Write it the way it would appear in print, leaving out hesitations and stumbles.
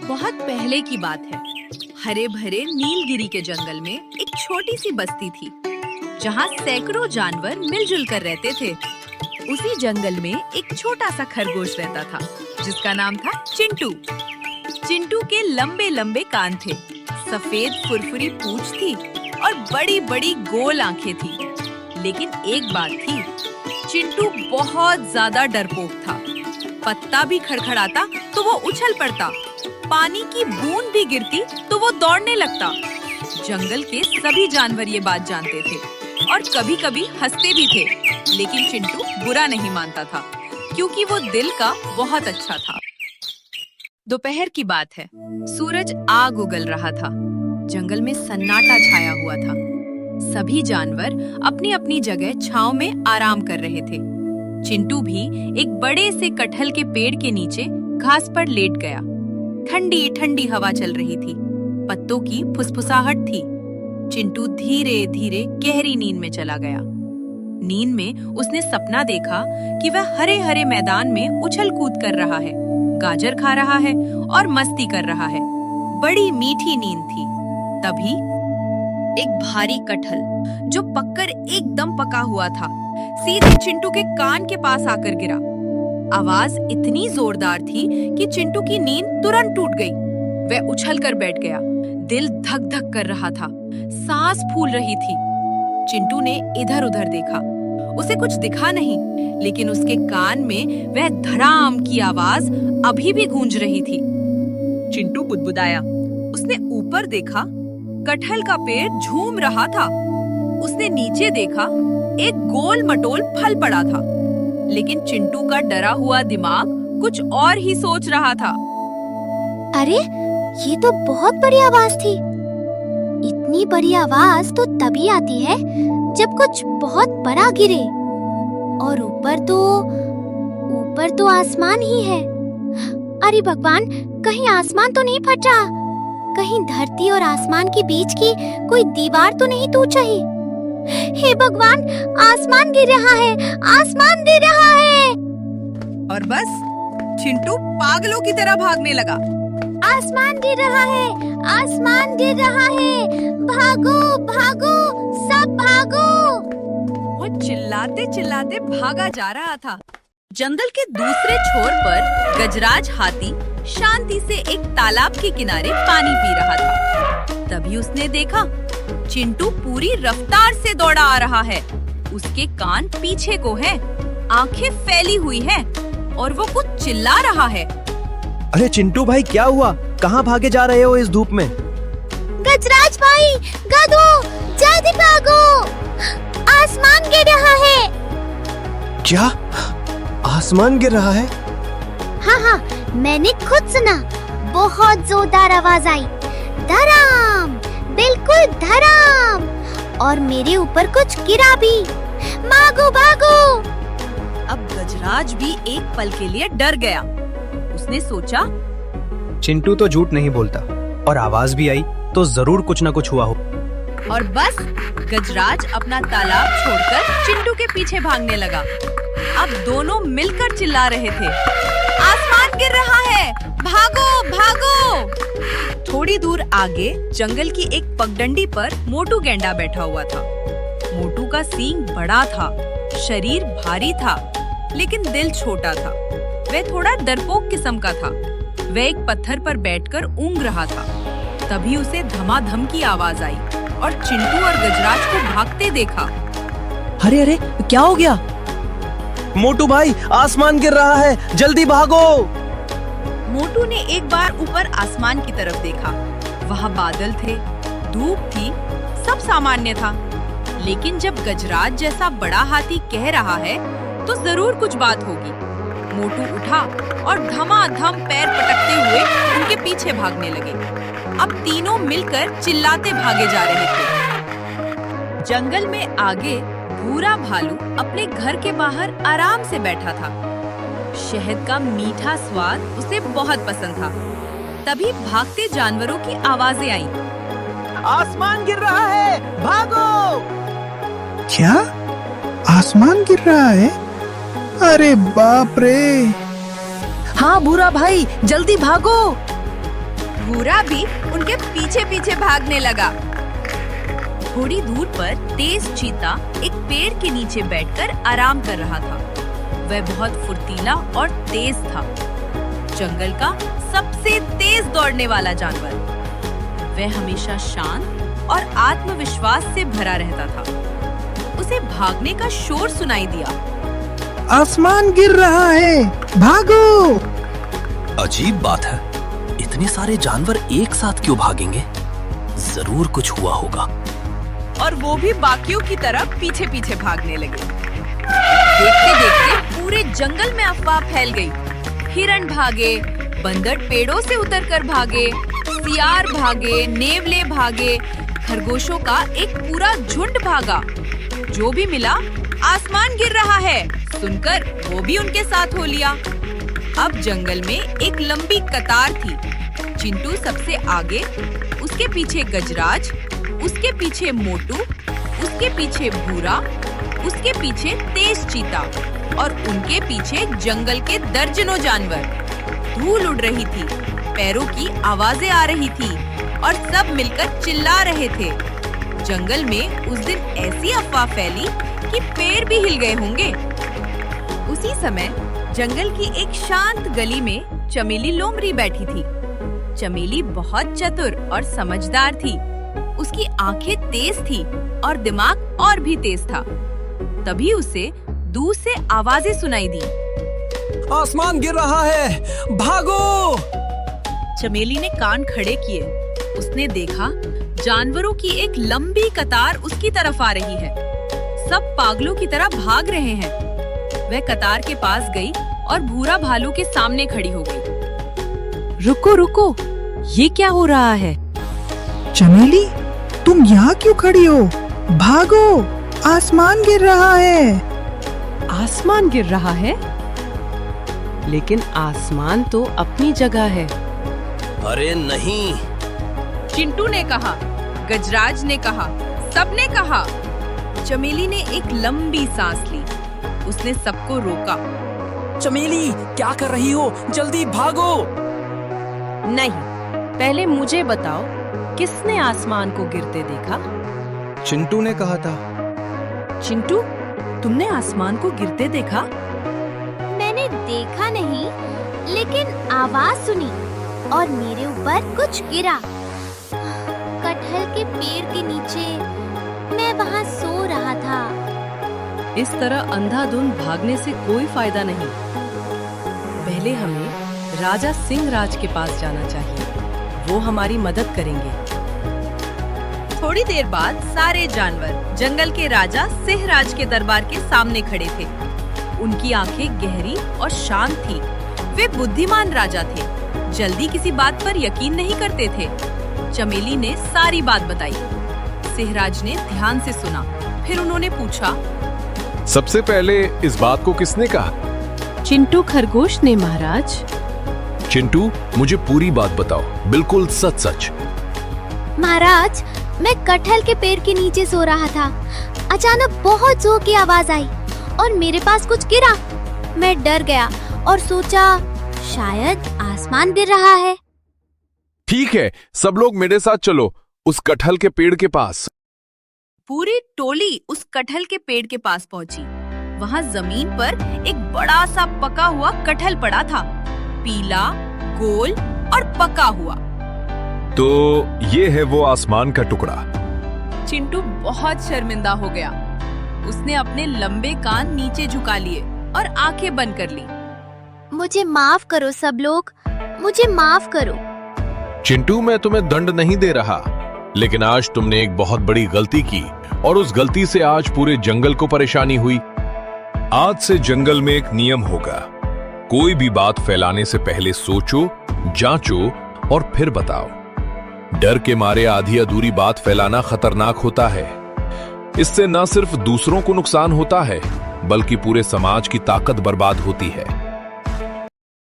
बहुत पहले की बात है। हरे भरे नीलगिरी के जंगल में एक छोटी सी बस्ती थी, जहाँ सैकड़ों जानवर मिलजुल कर रहते थे। उसी जंगल में एक छोटा सा खरगोश रहता था, जिसका नाम था चिंटू। चिंटू के लंबे लंबे कान थे, सफेद फुरफुरी पूंछ थी और बड़ी बड़ी गोल आंखें थी। लेकिन एक बात थी, चिंटू बहुत ज्यादा डरपोक था। पत्ता भी खड़खड़ाता तो वो उछल पड़ता, पानी की बूंद भी गिरती तो वो दौड़ने लगता। जंगल के सभी जानवर ये बात जानते थे और कभी-कभी हंसते भी थे, लेकिन चिंटू बुरा नहीं मानता था, क्योंकि वो दिल का बहुत अच्छा था। दोपहर की बात है, सूरज आग उगल रहा था। जंगल में सन्नाटा छाया हुआ था। सभी जानवर अपनी अपनी जगह छांव में आराम कर रहे थे। चिंटू भी एक बड़े से कटहल के पेड़ के नीचे घास पर लेट गया। ठंडी ठंडी हवा चल रही थी, पत्तों की फुसफुसाहट थी। चिंटू धीरे धीरे गहरी नींद में चला गया। नींद में उसने सपना देखा कि वह हरे हरे मैदान में उछल कूद कर रहा है, गाजर खा रहा है और मस्ती कर रहा है। बड़ी मीठी नींद थी। तभी एक भारी कटहल, जो पककर एकदम पका हुआ था, सीधे चिंटू के कान के पास आकर गिरा। आवाज इतनी जोरदार थी कि चिंटू की नींद तुरंत टूट गई। वह उछलकर बैठ गया। दिल धक धक कर रहा था, सांस फूल रही थी। चिंटू ने इधर उधर देखा, उसे कुछ दिखा नहीं, लेकिन उसके कान में वह धड़ाम की आवाज अभी भी गूंज रही थी। चिंटू बुदबुदाया। उसने ऊपर देखा, कटहल का पेड़ झूम रहा था। उसने नीचे देखा, एक गोल मटोल फल पड़ा था, लेकिन चिंटू का डरा हुआ दिमाग कुछ और ही सोच रहा था। अरे, ये तो बहुत बड़ी आवाज थी। इतनी बड़ी आवाज तो तभी आती है जब कुछ बहुत बड़ा गिरे, और ऊपर तो आसमान ही है। अरे भगवान, कहीं आसमान तो नहीं फटा? कहीं धरती और आसमान के बीच की कोई दीवार तो नहीं टूट रही? हे भगवान, आसमान गिर रहा है, आसमान गिर रहा है। और बस चिंटू पागलों की तरह भागने लगा। आसमान गिर रहा है, आसमान गिर रहा है, भागो भागो, सब भागो। वो चिल्लाते चिल्लाते भागा जा रहा था। जंगल के दूसरे छोर पर गजराज हाथी शांति से एक तालाब के किनारे पानी पी रहा था। तभी उसने देखा, चिंटू पूरी रफ्तार से दौड़ा आ रहा है। उसके कान पीछे को हैं, आंखें फैली हुई हैं, और वो कुछ चिल्ला रहा है। अरे चिंटू भाई, क्या हुआ? कहाँ भागे जा रहे हो इस धूप में? गजराज भाई, गधो, जल्दी भागो, आसमान गिर रहा है। क्या? आसमान गिर रहा है? हाँ, मैंने खुद सुना। बहुत जोरदार आवाज आई, धड़ाम, बिल्कुल धड़ाम, और मेरे ऊपर कुछ गिरा भी। भागो भागो। अब गजराज भी एक पल के लिए डर गया। उसने सोचा, चिंटू तो झूठ नहीं बोलता, और आवाज भी आई तो जरूर कुछ न कुछ हुआ हो। और बस गजराज अपना तालाब छोड़कर चिंटू के पीछे भागने लगा। अब दोनों मिलकर चिल्ला रहे थे, आसमान गिर रहा है, भागो भागो। थोड़ी दूर आगे जंगल की एक पगडंडी पर मोटू गैंडा बैठा हुआ था। मोटू का सींग बड़ा था, शरीर भारी था, लेकिन दिल छोटा था। वह थोड़ा डरपोक किस्म का था। वह एक पत्थर पर बैठकर ऊँघ रहा था। तभी उसे धमाधम की आवाज आई और चिंटू और गजराज को भागते देखा। अरे अरे, क्या हो गया? मोटू भाई, आसमान गिर रहा है, जल्दी भागो। मोटू ने एक बार ऊपर आसमान की तरफ देखा। वहाँ बादल थे, धूप थी, सब सामान्य था। लेकिन जब गजराज जैसा बड़ा हाथी कह रहा है, तो जरूर कुछ बात होगी। मोटू उठा और धमाधम पैर पटकते हुए उनके पीछे भागने लगे। अब तीनों मिलकर चिल्लाते भागे जा रहे थे। जंगल में आगे भूरा भालू अपने घर के बाहर आराम से बैठा था। शहद का मीठा स्वाद उसे बहुत पसंद था। तभी भागते जानवरों की आवाजें आईं। आसमान गिर रहा है, भागो। क्या? आसमान गिर रहा है? अरे बाप रे! हाँ भूरा भाई, जल्दी भागो। भूरा भी उनके पीछे पीछे भागने लगा। थोड़ी दूर पर तेज चीता एक पेड़ के नीचे बैठकर आराम कर रहा था। वह बहुत फुर्तीला और तेज था, जंगल का सबसे तेज दौड़ने वाला जानवर। वह हमेशा शांत और आत्मविश्वास से भरा रहता था। उसे भागने का शोर सुनाई दिया। आसमान गिर रहा है, भागो! अजीब बात है, इतने सारे जानवर एक साथ क्यों भागेंगे? जरूर कुछ हुआ होगा। और वो भी बाकियों की तरह पीछे पीछे भागने लगे। देखते देखते पूरे जंगल में अफवाह फैल गई। हिरण भागे, बंदर पेड़ों से उतरकर भागे, सियार भागे, नेवले भागे, खरगोशों का एक पूरा झुंड भागा। जो भी मिला आसमान गिर रहा है सुनकर वो भी उनके साथ हो लिया। अब जंगल में एक लंबी कतार थी। चिंटू सबसे आगे, उसके पीछे गजराज, उसके पीछे मोटू, उसके पीछे भूरा, उसके पीछे तेज चीता और उनके पीछे जंगल के दर्जनों जानवर। धूल उड़ रही थी, पैरों की आवाजें आ रही थी और सब मिलकर चिल्ला रहे थे। जंगल में उस दिन ऐसी अफवाह फैली कि पेड़ भी हिल गए होंगे। उसी समय जंगल की एक शांत गली में चमेली लोमड़ी बैठी थी। चमेली बहुत चतुर और समझदार थी। उसकी आंखें तेज थी और दिमाग और भी तेज था। तभी उसे दूर से आवाजें सुनाई दी। आसमान गिर रहा है, भागो! चमेली ने कान खड़े किए। उसने देखा जानवरों की एक लंबी कतार उसकी तरफ आ रही है। सब पागलों की तरह भाग रहे हैं। वह कतार के पास गई और भूरा भालू के सामने खड़ी हो गई। रुको रुको, ये क्या हो रहा है? चमेली, तुम यहाँ क्यों खड़ी हो? भागो, आसमान गिर रहा है। आसमान गिर रहा है? लेकिन आसमान तो अपनी जगह है। अरे नहीं! चिंटू ने कहा, गजराज ने कहा, सबने कहा। चमेली ने एक लंबी सांस ली। उसने सबको रोका। चमेली, क्या कर रही हो? जल्दी भागो! नहीं, पहले मुझे बताओ, किसने आसमान को गिरते देखा? चिंटू ने कहा था। चिंटू, तुमने आसमान को गिरते देखा? मैंने देखा नहीं, लेकिन आवाज सुनी और मेरे ऊपर कुछ गिरा। कटहल के पेड़ के नीचे मैं वहाँ सो रहा था। इस तरह अंधाधुंध भागने से कोई फायदा नहीं। पहले हमें राजा सिंह राज के पास जाना चाहिए। वो हमारी मदद करेंगे। थोड़ी देर बाद सारे जानवर जंगल के राजा सिंह राज के दरबार के सामने खड़े थे। उनकी आंखें गहरी और शांत थी। वे बुद्धिमान राजा थे, जल्दी किसी बात पर यकीन नहीं करते थे। चमेली ने सारी बात बताई। सिंहराज ने ध्यान से सुना। फिर उन्होंने पूछा, सबसे पहले इस बात को किसने कहा? चिंटू खरगोश ने महाराज। चिंटू, मुझे पूरी बात बताओ, बिल्कुल सच सच। महाराज, मैं कटहल के पेड़ के नीचे सो रहा था। अचानक बहुत जोर की आवाज आई और मेरे पास कुछ गिरा। मैं डर गया और सोचा शायद आसमान गिर रहा है। ठीक है, सब लोग मेरे साथ चलो उस कटहल के पेड़ के पास। पूरी टोली उस कटहल के पेड़ के पास पहुंची। वहाँ जमीन पर एक बड़ा सा पका हुआ कटहल पड़ा था, पीला, गोल और पका हुआ। तो ये है वो आसमान का टुकड़ा। चिंटू बहुत शर्मिंदा हो गया। उसने अपने लंबे कान नीचे झुका लिए और आंखें बंद कर ली। मुझे माफ करो सब लोग, मुझे माफ करो। चिंटू, मैं तुम्हें दंड नहीं दे रहा, लेकिन आज तुमने एक बहुत बड़ी गलती की और उस गलती से आज पूरे जंगल को परेशानी हुई। आज से जंगल में एक नियम होगा, कोई भी बात फैलाने से पहले सोचो, जांचो और फिर बताओ। डर के मारे आधी अधूरी बात फैलाना खतरनाक होता है। इससे न सिर्फ दूसरों को नुकसान होता है, बल्कि पूरे समाज की ताकत बर्बाद होती है।